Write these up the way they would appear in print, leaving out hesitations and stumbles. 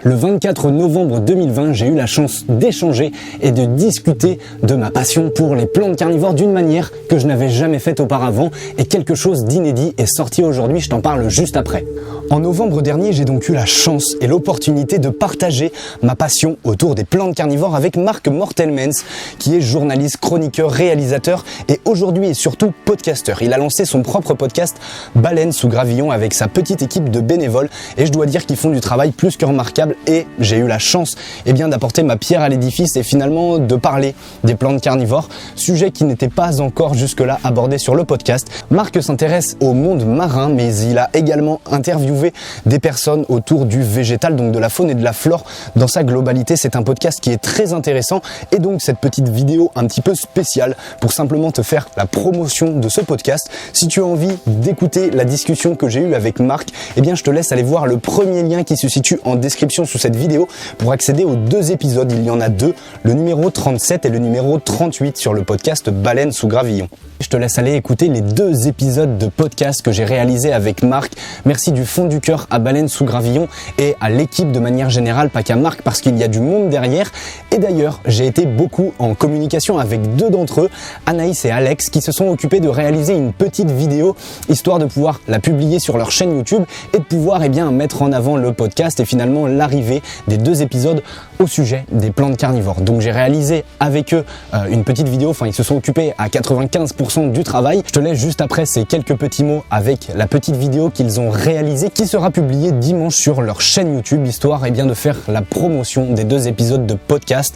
Le 24 novembre 2020, j'ai eu la chance d'échanger et de discuter de ma passion pour les plantes carnivores d'une manière que je n'avais jamais faite auparavant et quelque chose d'inédit est sorti aujourd'hui, je t'en parle juste après. En novembre dernier, j'ai donc eu la chance et l'opportunité de partager ma passion autour des plantes carnivores avec Marc Mortelmens, qui est journaliste, chroniqueur, réalisateur et aujourd'hui et surtout podcasteur. Il a lancé son propre podcast Baleine sous gravillon avec sa petite équipe de bénévoles et je dois dire qu'ils font du travail plus que remarquable et j'ai eu la chance d'apporter ma pierre à l'édifice et finalement de parler des plantes carnivores, sujet qui n'était pas encore jusque-là abordé sur le podcast. Marc s'intéresse au monde marin mais il a également interviewé des personnes autour du végétal, donc de la faune et de la flore dans sa globalité. C'est un podcast qui est très intéressant et donc cette petite vidéo un petit peu spéciale pour simplement te faire la promotion de ce podcast. Si tu as envie d'écouter la discussion que j'ai eue avec Marc, je te laisse aller voir le premier lien qui se situe en description sous cette vidéo pour accéder aux deux épisodes. Il y en a deux, le numéro 37 et le numéro 38 sur le podcast Baleine sous gravillon. Je te laisse aller écouter les deux épisodes de podcast que j'ai réalisés avec Marc. Merci du fond du cœur à Baleine sous gravillon et à l'équipe de manière générale, pas qu'à Marc parce qu'il y a du monde derrière. Et d'ailleurs, j'ai été beaucoup en communication avec deux d'entre eux, Anaïs et Alex, qui se sont occupés de réaliser une petite vidéo histoire de pouvoir la publier sur leur chaîne YouTube et de pouvoir mettre en avant le podcast et finalement l'arrivée des deux épisodes au sujet des plantes carnivores. Donc j'ai réalisé avec eux une petite vidéo, ils se sont occupés à 95% du travail. Je te laisse juste après ces quelques petits mots avec la petite vidéo qu'ils ont réalisée qui sera publiée dimanche sur leur chaîne YouTube, histoire de faire la promotion des deux épisodes de podcast.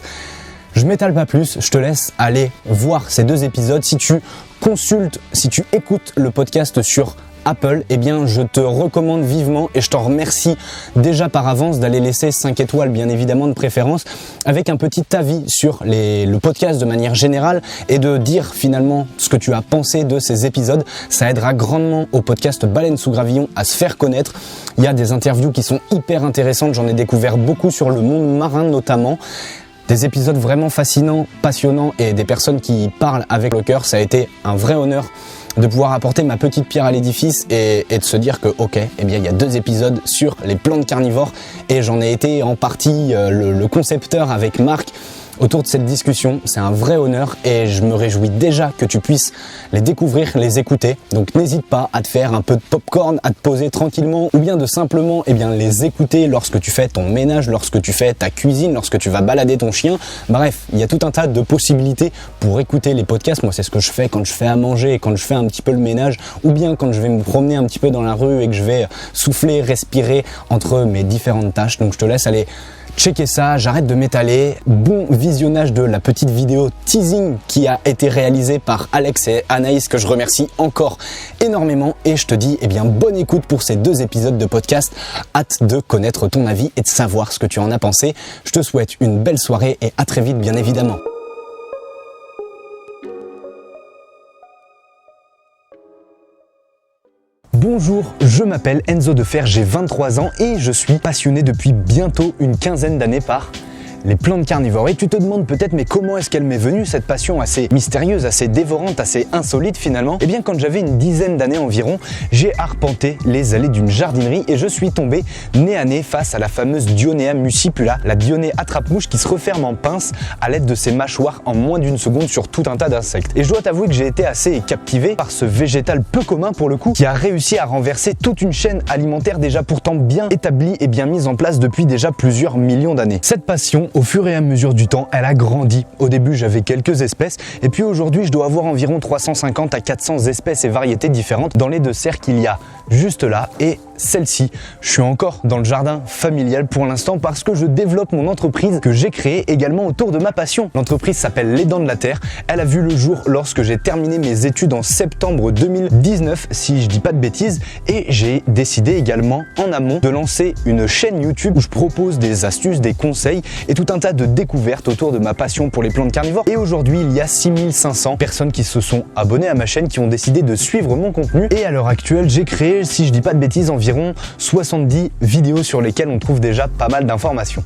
Je m'étale pas plus, je te laisse aller voir ces deux épisodes. Si tu consultes, si tu écoutes le podcast sur Apple, je te recommande vivement et je t'en remercie déjà par avance d'aller laisser 5 étoiles bien évidemment de préférence avec un petit avis sur le podcast de manière générale et de dire finalement ce que tu as pensé de ces épisodes. Ça aidera grandement au podcast Baleine sous gravillon à se faire connaître. Il y a des interviews qui sont hyper intéressantes, j'en ai découvert beaucoup sur le monde marin notamment. Des épisodes vraiment fascinants, passionnants et des personnes qui parlent avec le cœur. Ça a été un vrai honneur de pouvoir apporter ma petite pierre à l'édifice et de se dire que il y a deux épisodes sur les plantes carnivores et j'en ai été en partie le concepteur avec Marc autour de cette discussion. C'est un vrai honneur et je me réjouis déjà que tu puisses les découvrir, les écouter. Donc n'hésite pas à te faire un peu de popcorn, à te poser tranquillement ou bien de simplement les écouter lorsque tu fais ton ménage, lorsque tu fais ta cuisine, lorsque tu vas balader ton chien. Bref, il y a tout un tas de possibilités pour écouter les podcasts. Moi, c'est ce que je fais quand je fais à manger et quand je fais un petit peu le ménage ou bien quand je vais me promener un petit peu dans la rue et que je vais souffler, respirer entre mes différentes tâches. Donc je te laisse aller checker ça, j'arrête de m'étaler. Bon visionnage de la petite vidéo teasing qui a été réalisée par Alex et Anaïs que je remercie encore énormément et je te dis bonne écoute pour ces deux épisodes de podcast. Hâte de connaître ton avis et de savoir ce que tu en as pensé. Je te souhaite une belle soirée et à très vite bien évidemment. Bonjour, je m'appelle Enzo Defer, j'ai 23 ans et je suis passionné depuis bientôt une quinzaine d'années par les plantes carnivores. Et tu te demandes peut-être mais comment est-ce qu'elle m'est venue cette passion assez mystérieuse, assez dévorante, assez insolite finalement? Quand j'avais une dizaine d'années environ, j'ai arpenté les allées d'une jardinerie et je suis tombé nez à nez face à la fameuse Dionea muscipula, la Dionée attrape-mouche qui se referme en pince à l'aide de ses mâchoires en moins d'une seconde sur tout un tas d'insectes. Et je dois t'avouer que j'ai été assez captivé par ce végétal peu commun pour le coup qui a réussi à renverser toute une chaîne alimentaire déjà pourtant bien établie et bien mise en place depuis déjà plusieurs millions d'années. Cette passion, au fur et à mesure du temps, elle a grandi. Au début, j'avais quelques espèces et puis aujourd'hui, je dois avoir environ 350 à 400 espèces et variétés différentes dans les deux serres qu'il y a juste là et celle-ci. Je suis encore dans le jardin familial pour l'instant parce que je développe mon entreprise que j'ai créée également autour de ma passion. L'entreprise s'appelle Les Dents de la Terre. Elle a vu le jour lorsque j'ai terminé mes études en septembre 2019, si je dis pas de bêtises, et j'ai décidé également en amont de lancer une chaîne YouTube où je propose des astuces, des conseils et tout un tas de découvertes autour de ma passion pour les plantes carnivores. Et aujourd'hui, il y a 6500 personnes qui se sont abonnées à ma chaîne, qui ont décidé de suivre mon contenu. Et à l'heure actuelle, j'ai créé, si je dis pas de bêtises, environ 70 vidéos sur lesquelles on trouve déjà pas mal d'informations.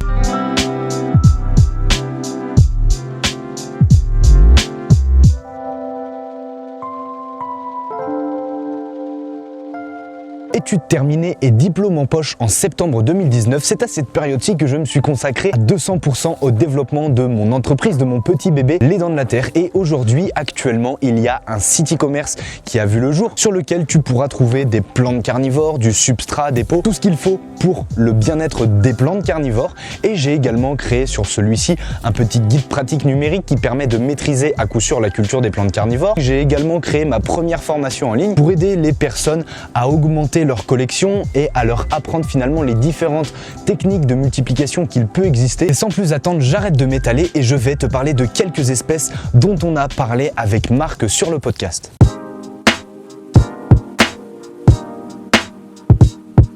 Études terminées et diplôme en poche en septembre 2019, c'est à cette période-ci que je me suis consacré à 200% au développement de mon entreprise, de mon petit bébé, Les Dents de la Terre. Et aujourd'hui, actuellement, il y a un site e-commerce qui a vu le jour sur lequel tu pourras trouver des plantes carnivores, du substrat, des pots, tout ce qu'il faut pour le bien-être des plantes carnivores. Et j'ai également créé sur celui-ci un petit guide pratique numérique qui permet de maîtriser à coup sûr la culture des plantes carnivores. J'ai également créé ma première formation en ligne pour aider les personnes à augmenter leur collection et à leur apprendre finalement les différentes techniques de multiplication qu'il peut exister. Et sans plus attendre, j'arrête de m'étaler et je vais te parler de quelques espèces dont on a parlé avec Marc sur le podcast.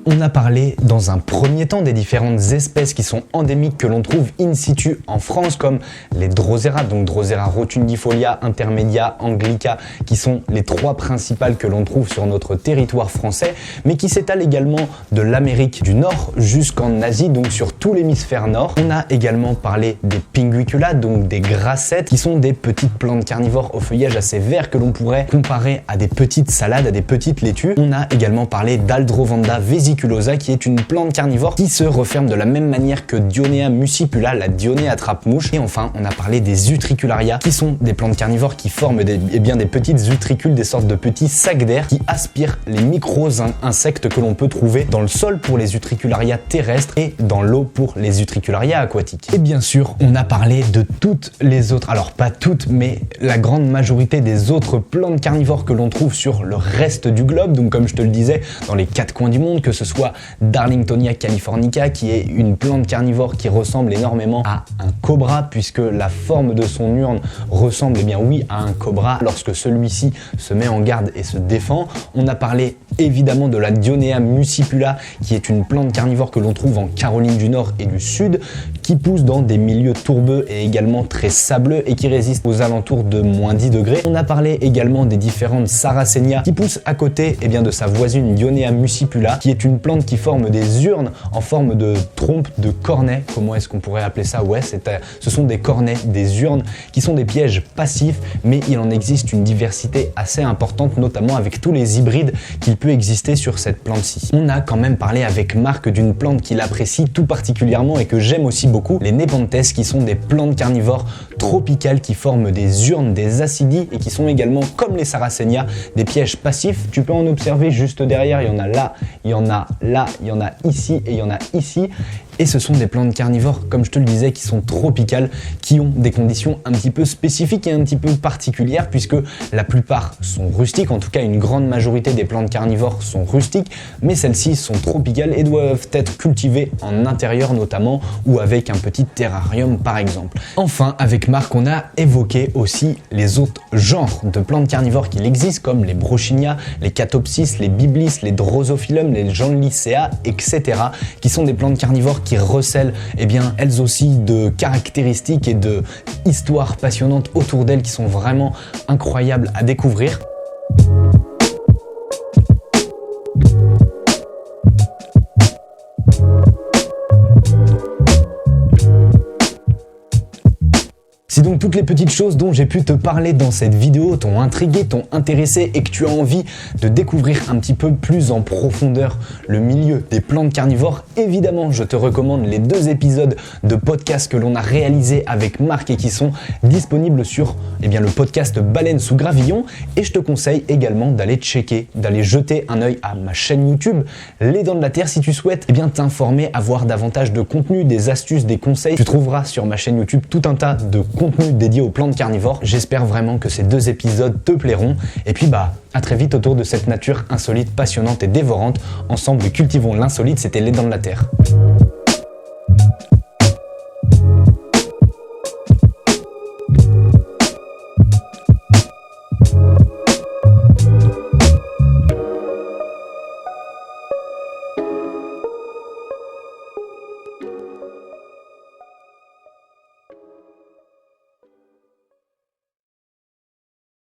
On a parlé dans un premier temps des différentes espèces qui sont endémiques que l'on trouve in situ en France, comme les Drosera, donc Drosera rotundifolia, intermedia, anglica, qui sont les trois principales que l'on trouve sur notre territoire français, mais qui s'étalent également de l'Amérique du Nord jusqu'en Asie, donc sur tout l'hémisphère nord. On a également parlé des pinguicula, donc des grassettes, qui sont des petites plantes carnivores au feuillage assez vert que l'on pourrait comparer à des petites salades, à des petites laitues. On a également parlé d'Aldrovanda vesiculosa, qui est une plante carnivore qui se referme de la même manière que Dionea muscipula, la Dionée attrape-mouche. Et enfin, on a parlé des utricularia, qui sont des plantes carnivores qui forment des petites utricules, des sortes de petits sacs d'air qui aspirent les micro-insectes que l'on peut trouver dans le sol pour les utricularia terrestres et dans l'eau pour les utricularia aquatiques. Et bien sûr, on a parlé de toutes les autres, alors pas toutes, mais la grande majorité des autres plantes carnivores que l'on trouve sur le reste du globe, donc comme je te le disais, dans les quatre coins du monde, que ce soit Darlingtonia californica, qui est une plante carnivore qui ressemble énormément à un cobra, puisque la forme de son urne ressemble, à un cobra lorsque celui-ci se met en garde et se défend. On a parlé évidemment de la Dionea muscipula, qui est une plante carnivore que l'on trouve en Caroline du Nord et du Sud, qui pousse dans des milieux tourbeux et également très sableux et qui résiste aux alentours de moins 10 degrés. On a parlé également des différentes Sarracenia qui poussent à côté de sa voisine Dionea muscipula, qui est une plante qui forme des urnes en forme de trompe de cornet. Comment est-ce qu'on pourrait appeler ça? Ce sont des cornets, des urnes qui sont des pièges passifs, mais il en existe une diversité assez importante, notamment avec tous les hybrides qu'il peut exister sur cette plante-ci. On a quand même parlé avec Marc d'une plante qu'il apprécie tout particulièrement et que j'aime aussi beaucoup, les Nepenthes, qui sont des plantes carnivores tropicales qui forment des urnes, des acidies et qui sont également, comme les Sarracenia, des pièges passifs. Tu peux en observer juste derrière, il y en a là, il y en a là, il y en a ici et il y en a ici. Et ce sont des plantes carnivores, comme je te le disais, qui sont tropicales, qui ont des conditions un petit peu spécifiques et un petit peu particulières, puisque la plupart sont rustiques, en tout cas une grande majorité des plantes carnivores sont rustiques, mais celles-ci sont tropicales et doivent être cultivées en intérieur notamment, ou avec un petit terrarium par exemple. Enfin, avec Marc, on a évoqué aussi les autres genres de plantes carnivores qu'il existe, comme les Brocchinia, les Catopsis, les Biblis, les Drosophilum, les Janlicea, etc., qui sont des plantes carnivores qui recèlent elles aussi de caractéristiques et de histoires passionnantes autour d'elles qui sont vraiment incroyables à découvrir. Si donc toutes les petites choses dont j'ai pu te parler dans cette vidéo t'ont intrigué, t'ont intéressé et que tu as envie de découvrir un petit peu plus en profondeur le milieu des plantes carnivores, évidemment je te recommande les 2 épisodes de podcast que l'on a réalisés avec Marc et qui sont disponibles sur le podcast Baleine sous Gravillon, et je te conseille également d'aller jeter un œil à ma chaîne YouTube Les Dents de la Terre si tu souhaites t'informer, avoir davantage de contenu, des astuces, des conseils. Tu trouveras sur ma chaîne YouTube tout un tas de contenu dédié aux plantes carnivores. J'espère vraiment que ces 2 épisodes te plairont. Et puis à très vite autour de cette nature insolite, passionnante et dévorante. Ensemble, cultivons l'insolite. C'était Les Dents de la Terre.